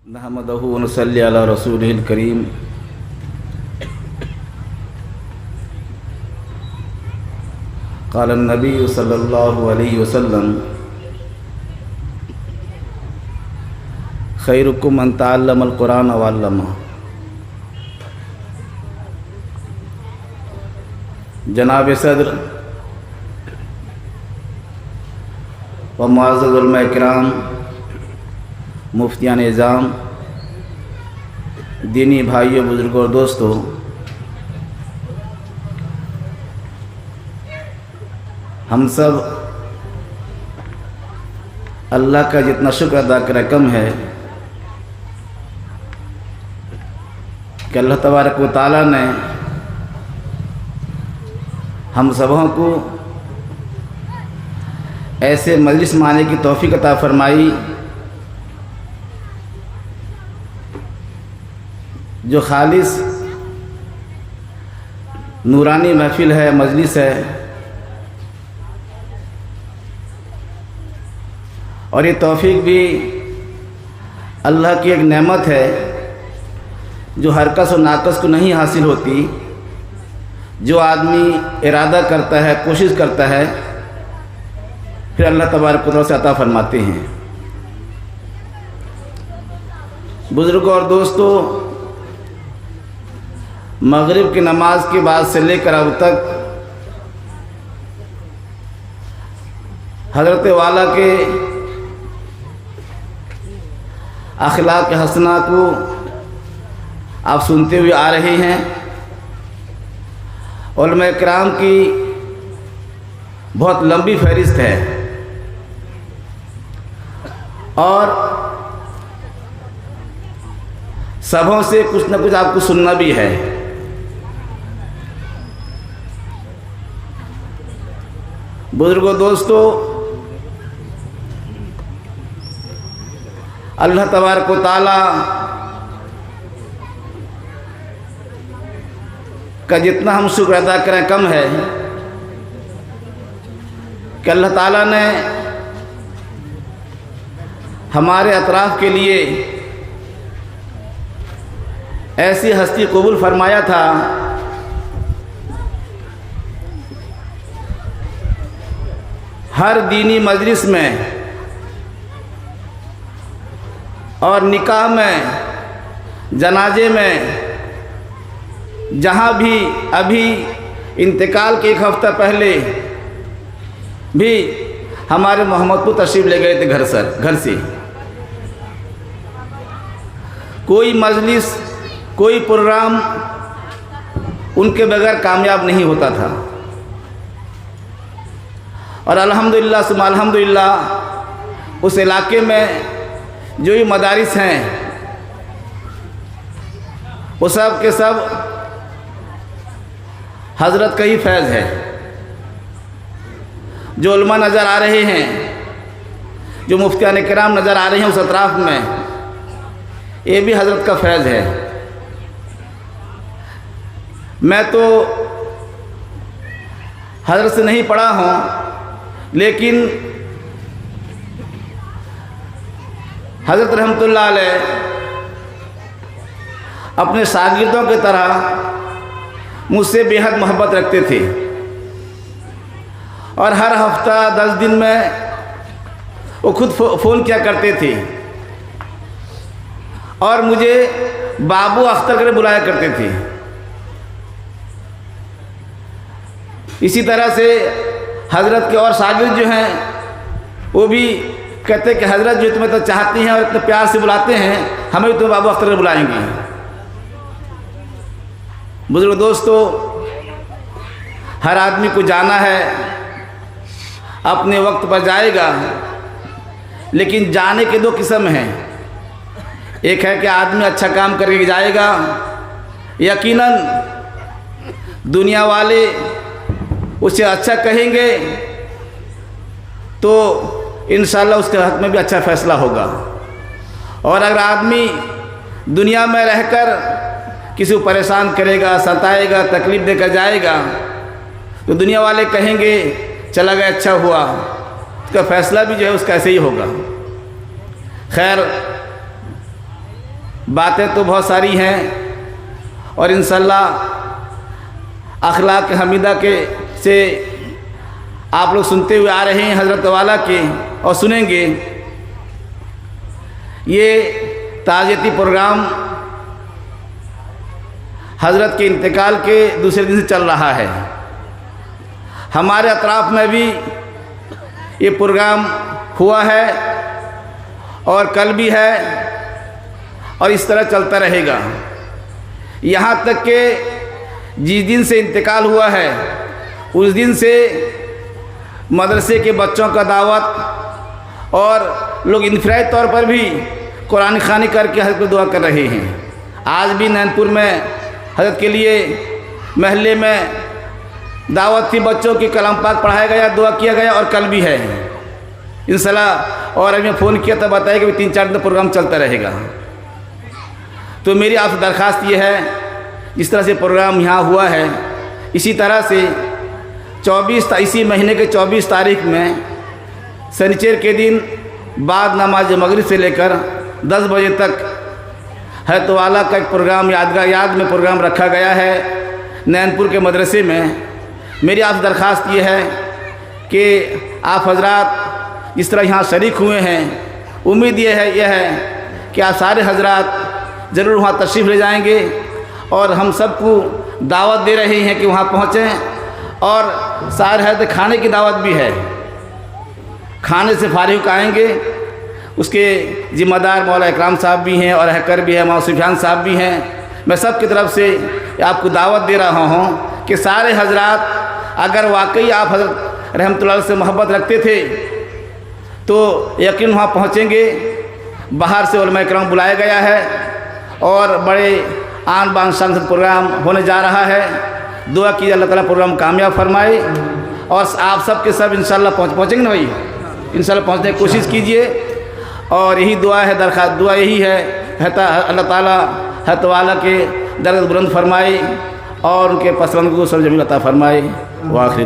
नहमदहु व नसल्ली अला रसूलिल करीम। क़ाल नबी सल्लल्लाहु अलैहि वसल्लम खैरुकुम मन तअल्लमल कुरान व अल्लमह। जनाब सदर व मुअज़्ज़ज़ उलमा इकराम, मुफ्तियान निज़ाम, दीनी भाइयों, बुज़ुर्गों और दोस्तों, हम सब अल्लाह का जितना शुक्र अदा करें कम है कि अल्लाह तबारक व तआला ने हम सबों को ऐसे मजलिस में आने की तौफ़ीक़ अता फ़रमाई जो खालिस नूरानी महफ़िल है, मजलिस है। और ये तौफ़ीक़ भी अल्लाह की एक नेमत है जो हर कस और नाकस को नहीं हासिल होती। जो आदमी इरादा करता है, कोशिश करता है, फिर अल्लाह तबारक व तआला से अता फ़रमाते हैं। बुज़ुर्गों और दोस्तों, मगरिब की नमाज के बाद से लेकर अब तक हज़रत वाला के अखलाक हसना को आप सुनते हुए आ रहे हैं। उलमा इकराम की बहुत लंबी फहरिस्त है और सबों से कुछ न कुछ आपको सुनना भी है। बुजुर्गों, दोस्तों, अल्लाह तबारक व तआला का जितना हम शुक्र अदा करें कम है कि अल्लाह ताला ने हमारे अतराफ़ के लिए ऐसी हस्ती कबूल फरमाया था हर दीनी मजलिस में और निकाह में, जनाजे में, जहाँ भी अभी इंतकाल के एक हफ़्ता पहले भी हमारे मोहम्मदपुर तशरीफ़ ले गए थे घर से। कोई मजलिस, कोई प्रोग्राम उनके बगैर कामयाब नहीं होता था। और अल्हम्दुलिल्लाह सुम्मा अल्हम्दुलिल्लाह उस इलाके में जो ये मदारिस हैं वो सब के सब हज़रत का ही फैज़ है। जो उलमा नज़र आ रहे हैं, जो मुफ्तियान किराम नज़र आ रहे हैं उस अतराफ़ में, ये भी हज़रत का फैज़ है। मैं तो हज़रत से नहीं पढ़ा हूँ, लेकिन हज़रत रहमतुल्लाह अलैह अपने शागिर्दों की तरह मुझसे बेहद मोहब्बत रखते थे और हर हफ्ता 10 दिन में वो खुद फ़ोन किया करते थे और मुझे बाबू अख्तर कर बुलाया करते थे। इसी तरह से हज़रत के और शागिर्द जो हैं वो भी कहते हैं कि हज़रत जो तुम्हें तो चाहती हैं और इतने प्यार से बुलाते हैं, हमें भी तुम्हें बाबू अख्तर कर बुलाएंगे। बुजुर्ग दोस्तों, हर आदमी को जाना है, अपने वक्त पर जाएगा, लेकिन जाने के दो किस्म हैं। एक है कि आदमी अच्छा काम करके जाएगा, यकीनन दुनिया वाले उसे अच्छा कहेंगे तो इंशाअल्लाह उसके हक़ में भी अच्छा फ़ैसला होगा। और अगर आदमी दुनिया में रहकर किसी को परेशान करेगा, सताएगा, तकलीफ़ देकर जाएगा तो दुनिया वाले कहेंगे चला गया, अच्छा हुआ, उसका फ़ैसला भी जो है उसका ऐसे ही होगा। खैर, बातें तो बहुत सारी हैं और इंशाअल्लाह अखलाक हमीदा के से आप लोग सुनते हुए आ रहे हैं हज़रत वाला के और सुनेंगे। ये ताज़ियती प्रोग्राम हज़रत के इंतकाल के दूसरे दिन से चल रहा है। हमारे अतराफ़ में भी ये प्रोग्राम हुआ है और कल भी है और इस तरह चलता रहेगा। यहाँ तक कि जिस दिन से इंतकाल हुआ है उस दिन से मदरसे के बच्चों का दावत और लोग इनफरादी तौर पर भी कुरान ख़वानी करके हज़रत को दुआ कर रहे हैं। आज भी नैनपुर में हज़रत के लिए महल्ले में दावत थी, बच्चों की कलाम पाक पढ़ाया गया, दुआ किया गया और कल भी है इंशाअल्लाह। और अभी मैं फ़ोन किया तो बताया कि 3-4 दिन प्रोग्राम चलता रहेगा। तो मेरी आपसे दरख्वास्त ये है, इस तरह से प्रोग्राम यहाँ हुआ है, इसी तरह से इसी महीने के 24 तारीख में शनिचर के दिन बाद नमाज मगरिब से लेकर 10 बजे तक हज़रत वाला का एक प्रोग्राम याद में प्रोग्राम रखा गया है नैनपुर के मदरसे में। मेरी आपसे दरख्वास्त ये है कि आप हजरात इस तरह यहाँ शरीक हुए हैं, उम्मीद यह है कि आप सारे हजरात ज़रूर वहाँ तशरीफ़ ले जाएंगे और हम सबको दावत दे रहे हैं कि वहाँ पहुँचें। और सारे है खाने की दावत भी है, खाने से फारिग आएंगे। उसके ज़िम्मेदार मौला इकराम साहब भी हैं और हैकर भी है, मौला सुफियान साहब भी हैं। मैं सब की तरफ से आपको दावत दे रहा हूँ कि सारे हजरात अगर वाकई आप हज़रत रहमतुल्लाह से मोहब्बत रखते थे तो यकीन वहाँ पहुँचेंगे। बाहर से उलमा इकराम बुलाया गया है और बड़े आन बान शान से प्रोग्राम होने जा रहा है। दुआ कीजिए अल्लाह ताला प्रोग्राम कामयाब फरमाए और आप सब के सब इंशाअल्लाह पहुँचेंगे ना भाई, इंशाअल्लाह पहुँचने की कोशिश कीजिए। और यही दुआ है, दरख्वास्त दुआ यही है अल्लाह ताला हज़रत वाला के दर्जा बुलंद फरमाए और उनके पसंद को सब जमीन अता फरमाए। वाखिर